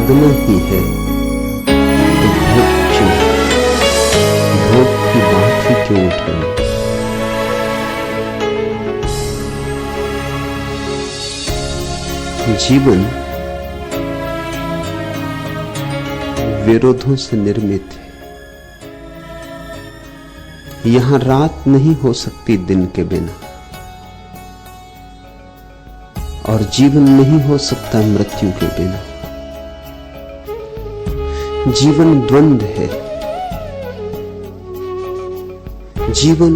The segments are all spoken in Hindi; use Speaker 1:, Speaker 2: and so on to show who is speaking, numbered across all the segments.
Speaker 1: त्यागना ही है तो भोग क्यों, भोग की बात ही क्यों उठाई। जीवन विरोधों से निर्मित है। यहां रात नहीं हो सकती दिन के बिना, और जीवन नहीं हो सकता मृत्यु के बिना। जीवन द्वंद्व है, जीवन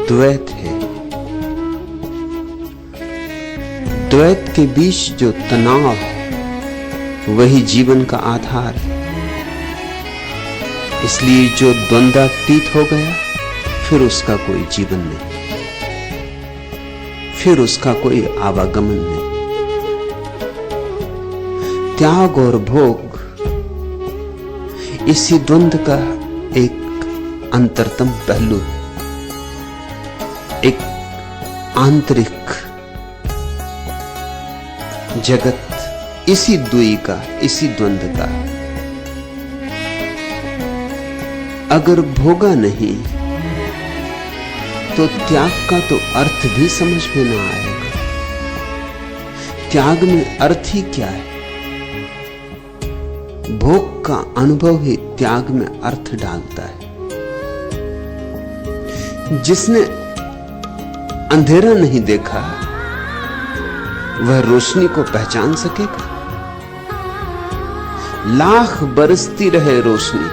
Speaker 1: द्वैत है। द्वैत के बीच जो तनाव है वही जीवन का आधार है। इसलिए जो द्वंद्वातीत हो गया फिर उसका कोई जीवन नहीं, फिर उसका कोई आवागमन नहीं। त्याग और भोग इसी द्वंद्व का एक अंतरतम पहलू है, एक आंतरिक जगत इसी द्वयी का, इसी द्वंद्व का। अगर भोगा नहीं तो त्याग का तो अर्थ भी समझ में ना आएगा। त्याग में अर्थ ही क्या है? भोग का अनुभव ही त्याग में अर्थ डालता है। जिसने अंधेरा नहीं देखा वह रोशनी को पहचान सकेगा? लाख बरसती रहे रोशनी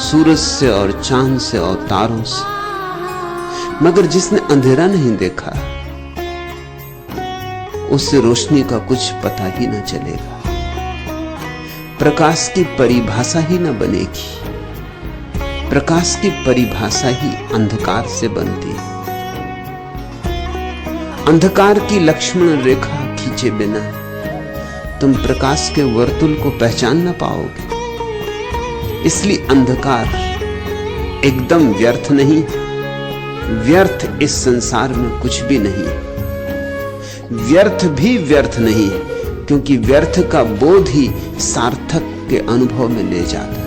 Speaker 1: सूरज से और चांद से और तारों से, मगर जिसने अंधेरा नहीं देखा उससे रोशनी का कुछ पता ही न चलेगा। प्रकाश की परिभाषा ही न बनेगी। प्रकाश की परिभाषा ही अंधकार से बनती है। अंधकार की लक्ष्मण रेखा खींचे बिना तुम प्रकाश के वर्तुल को पहचान न पाओगे। इसलिए अंधकार एकदम व्यर्थ नहीं। व्यर्थ इस संसार में कुछ भी नहीं। व्यर्थ भी व्यर्थ नहीं है, क्योंकि व्यर्थ का बोध ही सार्थक के अनुभव में ले जाता है।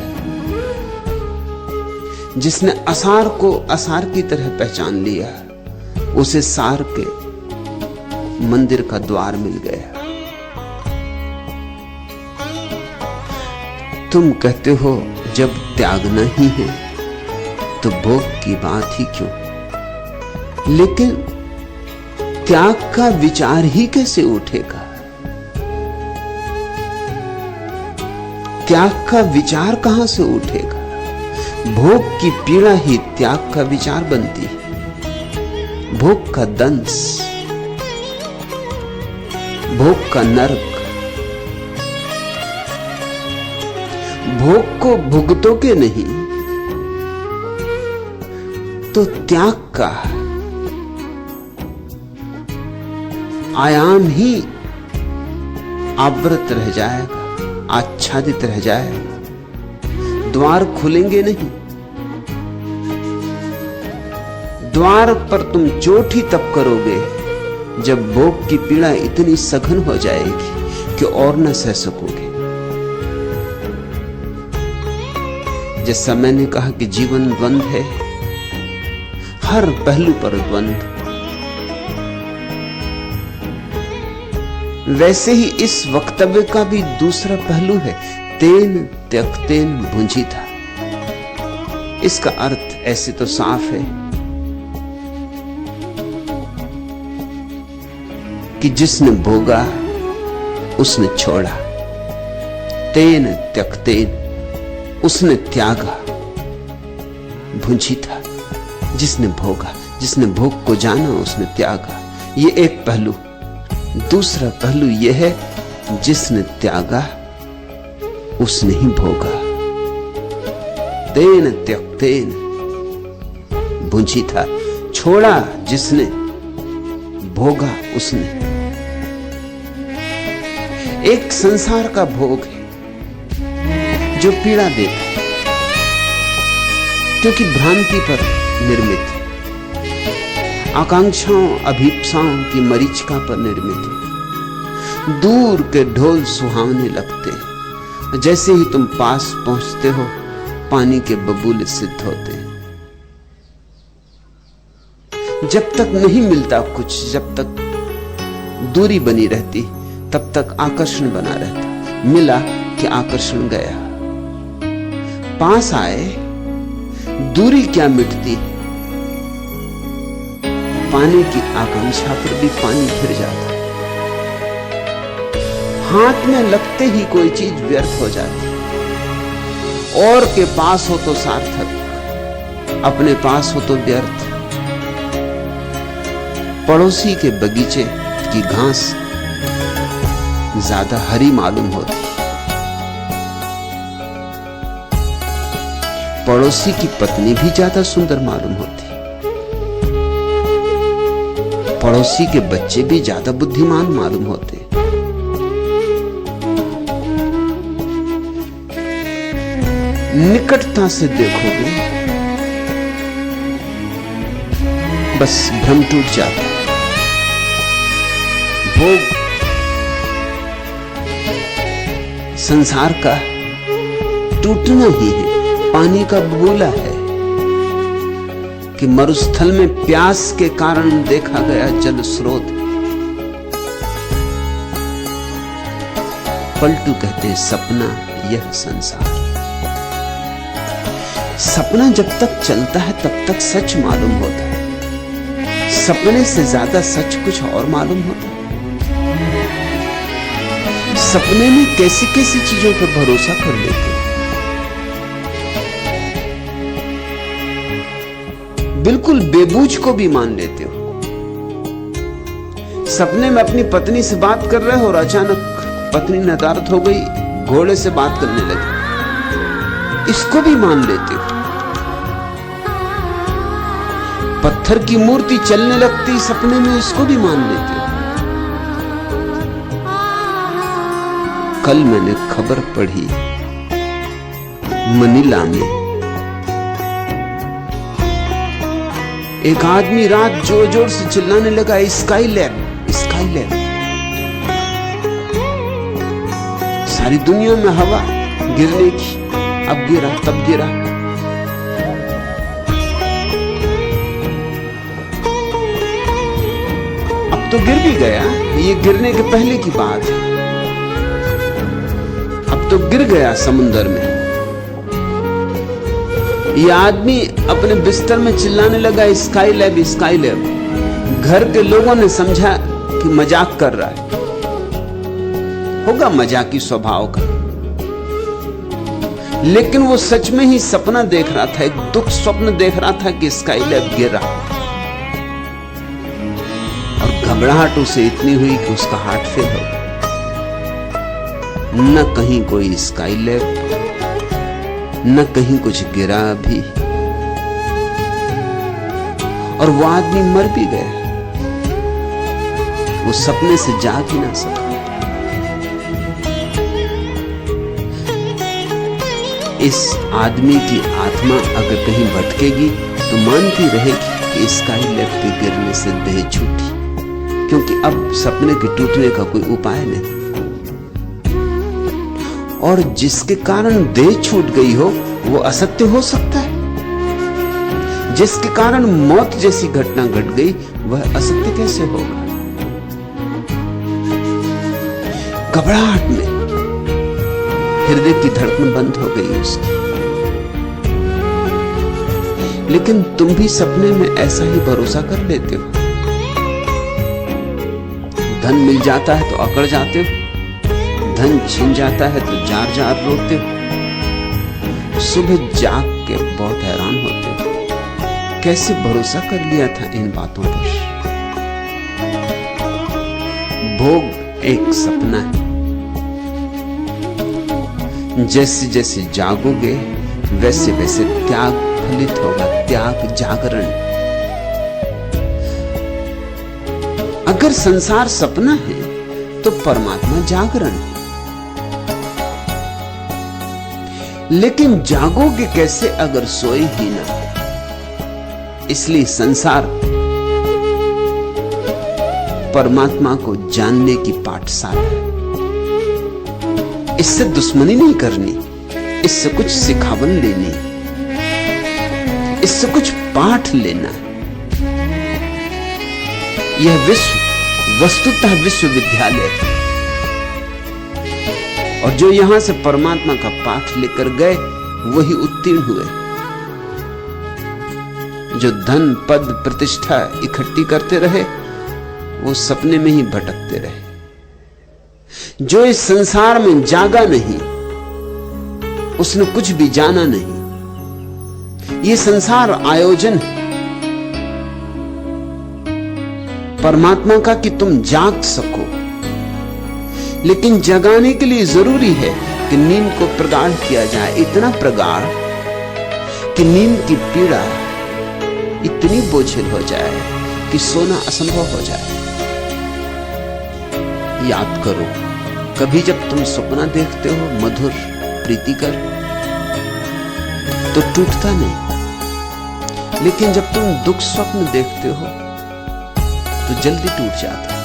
Speaker 1: जिसने असार को असार की तरह पहचान लिया उसे सार के मंदिर का द्वार मिल गया। तुम कहते हो जब त्यागना ही है तो भोग की बात ही क्यों, लेकिन त्याग का विचार ही कैसे उठेगा? त्याग का विचार कहां से उठेगा? भोग की पीड़ा ही त्याग का विचार बनती है। भोग का दंश, भोग का नरक। भोग को भुगतोगे नहीं तो त्याग का आयाम ही आवृत रह जाएगा, आच्छादित रह जाएगा। द्वार खुलेंगे नहीं। द्वार पर तुम चोट ही तब करोगे जब भोग की पीड़ा इतनी सघन हो जाएगी कि और न सह सकोगे। जैसा मैंने कहा कि जीवन द्वंद्व है, हर पहलू पर द्वंद्व, वैसे ही इस वक्तव्य का भी दूसरा पहलू है। तेन त्यक्तेन भुंजिता। इसका अर्थ ऐसे तो साफ है कि जिसने भोगा उसने छोड़ा। तेन त्यक्तेन, उसने त्यागा। भुंजिता, जिसने भोगा, जिसने भोग को जाना उसने त्यागा। ये एक पहलू। दूसरा पहलू यह है जिसने त्यागा उसने ही भोगा। तेन त्यक्तेन भुंजिता, छोड़ा जिसने, भोगा उसने। एक संसार का भोग है जो पीड़ा देता है, क्योंकि भ्रांति पर निर्मित है, आकांक्षाओं अभीप्साओं की मरीचिका पर निर्मित है। दूर के ढोल सुहावने लगते हैं, जैसे ही तुम पास पहुंचते हो, पानी के बबूले सिद्ध होते हैं। जब तक नहीं मिलता कुछ, जब तक दूरी बनी रहती, तब तक आकर्षण बना रहता। मिला कि आकर्षण गया। पास आए, दूरी क्या मिटती, पाने की आकांक्षा पर भी पानी फिर जाता। हाथ में लगते ही कोई चीज व्यर्थ हो जाती। और के पास हो तो सार्थक, अपने पास हो तो व्यर्थ। पड़ोसी के बगीचे की घास ज्यादा हरी मालूम होती, पड़ोसी की पत्नी भी ज्यादा सुंदर मालूम होती, पड़ोसी के बच्चे भी ज्यादा बुद्धिमान मालूम होते। निकटता से देखोगे बस भ्रम टूट जाता। भोग संसार का टूटना ही है। पानी का बबूला है कि मरुस्थल में प्यास के कारण देखा गया जल स्रोत। पलटू कहते सपना यह संसार। सपना जब तक चलता है तब तक सच मालूम होता है। सपने से ज्यादा सच कुछ और मालूम होता है। सपने में कैसी कैसी चीजों पर भरोसा कर लेते हो। बिल्कुल बेबूझ को भी मान लेते हो। सपने में अपनी पत्नी से बात कर रहे हो और अचानक पत्नी नदारद हो गई, घोड़े से बात करने लगी, इसको भी मान लेते हो। पत्थर की मूर्ति चलने लगती सपने में, इसको भी मान लेते हो। कल मैंने खबर पढ़ी मनीला में एक आदमी रात जोर जोर से चिल्लाने लगा, स्काई लैब, स्काई लैब। सारी दुनिया में हवा गिरने की, अब गिरा तब गिरा। अब तो गिर भी गया, ये गिरने के पहले की बात है। अब तो गिर गया समुंदर में। ये आदमी अपने बिस्तर में चिल्लाने लगा, स्काई लैब, स्काई लैब। घर के लोगों ने समझा कि मजाक कर रहा है, होगा मजाकी स्वभाव का, लेकिन वो सच में ही सपना देख रहा था, एक दुख स्वप्न देख रहा था कि स्काई लैब गिर रहा। और घबराहट उसे इतनी हुई कि उसका हार्ट फेल हो गया। न कहीं कोई स्काई लैब, न कहीं कुछ गिरा भी, और वो आदमी मर भी गया। वो सपने से जाग ही ना सका। इस आदमी की आत्मा अगर कहीं भटकेगी तो मानती रहेगी कि स्काई लैब के गिरने से देह छूटी, क्योंकि अब सपने के टूटने का कोई उपाय नहीं। और जिसके कारण देह छूट गई हो वो असत्य हो सकता है? जिसके कारण मौत जैसी घटना घट गई वह असत्य कैसे होगा? घबराहट में हृदय की धड़कन बंद हो गई उसकी। लेकिन तुम भी सपने में ऐसा ही भरोसा कर लेते हो। धन मिल जाता है तो अकड़ जाते हो, धन छिन जाता है तो जार जार रोते हो। सुबह जाग के बहुत हैरान होते हो, कैसे भरोसा कर लिया था इन बातों पर। भोग एक सपना है। जैसे जैसे जागोगे वैसे वैसे त्याग फलित होगा, त्याग जागरण। अगर संसार सपना है तो परमात्मा जागरण है। लेकिन जागोगे कैसे अगर सोए ही ना? इसलिए संसार परमात्मा को जानने की पाठशाला है। इससे दुश्मनी नहीं करनी, इससे कुछ सिखावन लेनी, इससे कुछ पाठ लेना। यह विश्व वस्तुतः विश्वविद्यालय है, और जो यहां से परमात्मा का पाठ लेकर गए वही उत्तीर्ण हुए। जो धन पद प्रतिष्ठा इकट्ठी करते रहे वो सपने में ही भटकते रहे। जो इस संसार में जागा नहीं उसने कुछ भी जाना नहीं। ये संसार आयोजन है परमात्मा का कि तुम जाग सको, लेकिन जगाने के लिए जरूरी है कि नींद को प्रगाढ़ किया जाए, इतना प्रगाढ़ कि नींद की पीड़ा इतनी बोझिल हो जाए कि सोना असंभव हो जाए। याद करो, कभी जब तुम सपना देखते हो मधुर प्रीतिकर तो टूटता नहीं, लेकिन जब तुम दुख स्वप्न देखते हो तो जल्दी टूट जाता।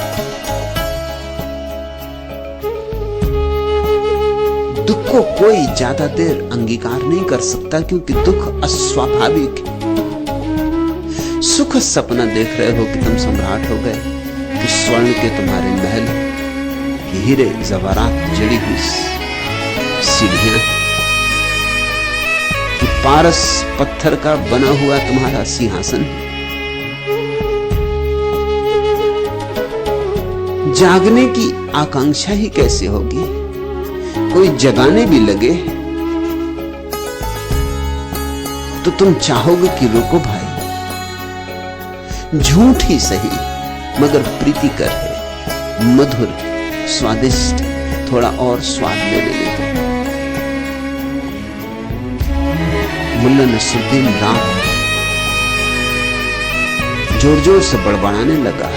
Speaker 1: दुख को कोई ज्यादा देर अंगीकार नहीं कर सकता क्योंकि दुख अस्वाभाविक है। सुख सपना देख रहे हो कि तुम सम्राट हो गए, कि स्वर्ण के तुम्हारे महल, कि हीरे जवाहरात जड़ी हुई सीढ़ियां, कि पारस पत्थर का बना हुआ तुम्हारा सिंहासन। जागने की आकांक्षा ही कैसे होगी? कोई जगाने भी लगे तो तुम चाहोगे कि रुको भाई, झूठ ही सही मगर प्रीतिकर है, मधुर स्वादिष्ट, थोड़ा और स्वाद ले लेते। मुल्ला नसरुद्दीन राम जोर जोर से बड़बड़ाने लगा,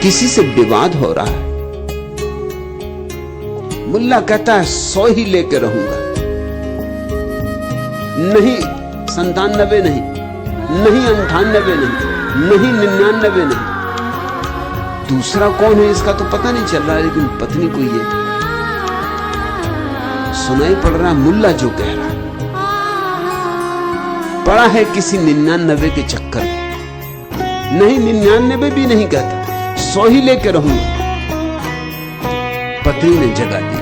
Speaker 1: किसी से विवाद हो रहा है। मुल्ला कहता है 100 ही लेके रहूंगा, नहीं 97 नहीं, नहीं 98 नहीं, नहीं 99 नहीं। दूसरा कौन है इसका तो पता नहीं चल रहा है, लेकिन पत्नी को ये सुनाई पड़ रहा है मुल्ला जो कह रहा है। पड़ा है किसी 99 के चक्कर में, नहीं 99 भी नहीं कहता, 100 ही लेके रहूंगा। पत्नी ने जगा दिया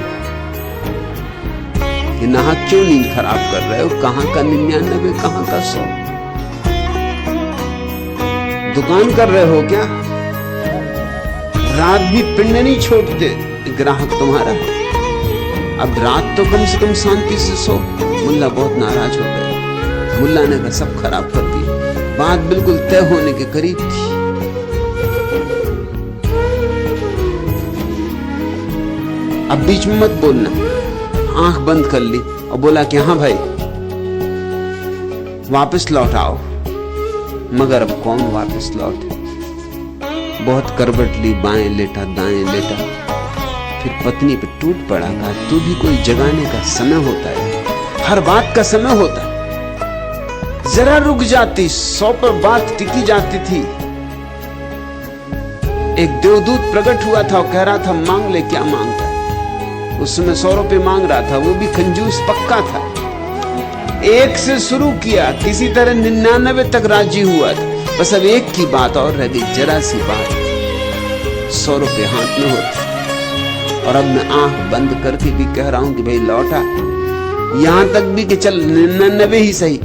Speaker 1: कि नाहक क्यों नींद खराब कर रहे हो, कहां का 99 कहां का 100? दुकान कर रहे हो क्या? रात भी पिंड नहीं छोड़ते ग्राहक तुम्हारा, अब रात तो कम से कम शांति से सो। मुल्ला बहुत नाराज हो गए। मुल्ला ने कहा सब खराब कर दी, बात बिल्कुल तय होने के करीब थी। अब बीच में मत बोलना, आंख बंद कर ली और बोला कि हाँ भाई वापस लौट आओ। मगर अब कौन वापस लौटे? बहुत करवट ली, बाएं लेटा दाएं लेटा, फिर पत्नी पे टूट पड़ा। कहा तू भी कोई जगाने का समय होता है, हर बात का समय होता है। जरा रुक जाती 100 पर बात टिकी जाती थी। एक देवदूत प्रकट हुआ था और कह रहा था मांग ले, क्या मांगता है? उसमें 100 रुपये मांग रहा था, वो भी कंजूस पक्का था। 1 से शुरू किया, किसी तरह 99 तक राजी हुआ था। बस अब एक की बात और रह गई, जरा सी बात, 100 रुपये हाथ में होते। और अब मैं आंख बंद करके भी कह रहा हूं कि भाई लौटा, यहां तक भी कि चल 99 ही सही,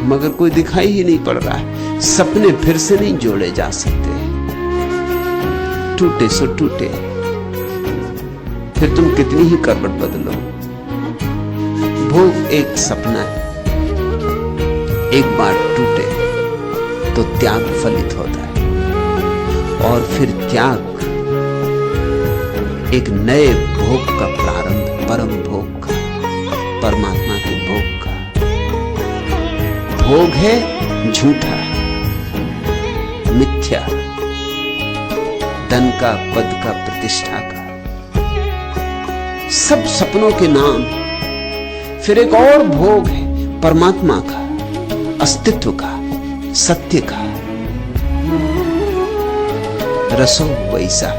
Speaker 1: मगर कोई दिखाई ही नहीं पड़ रहा है। सपने फिर से नहीं जोड़े जा सकते, टूटे सो टूटे। फिर तुम कितनी ही करवट बदलो, भोग एक सपना है, एक बार टूटे तो त्याग फलित होता है, और फिर त्याग एक नए भोग का प्रारंभ, परम भोग का, परमात्मा के भोग का। भोग है झूठा, मिथ्या, धन का, पद का, प्रतिष्ठा का, सब सपनों के नाम। फिर एक और भोग है परमात्मा का, अस्तित्व का, सत्य का। रसो वैसा,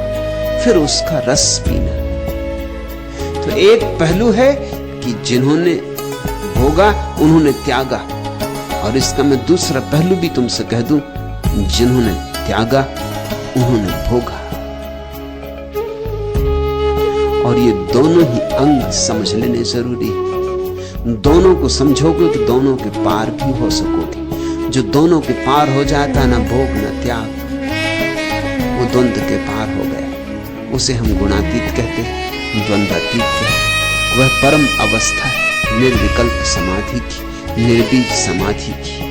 Speaker 1: फिर उसका रस पीना, तो एक पहलू है कि जिन्होंने भोगा उन्होंने त्यागा, और इसका मैं दूसरा पहलू भी तुमसे कह दूं, जिन्होंने त्यागा उन्होंने भोगा। और ये दोनों ही अंग समझ लेने जरूरी है। दोनों को समझोगे तो दोनों के पार भी हो सकोगे। जो दोनों के पार हो जाता है, ना भोग ना त्याग, वो द्वंद्व के पार हो गया। उसे हम गुणातीत कहते हैं, द्वंद्वातीत कहते हैं। वह परम अवस्था है निर्विकल्प समाधि की, निर्बीज समाधि की।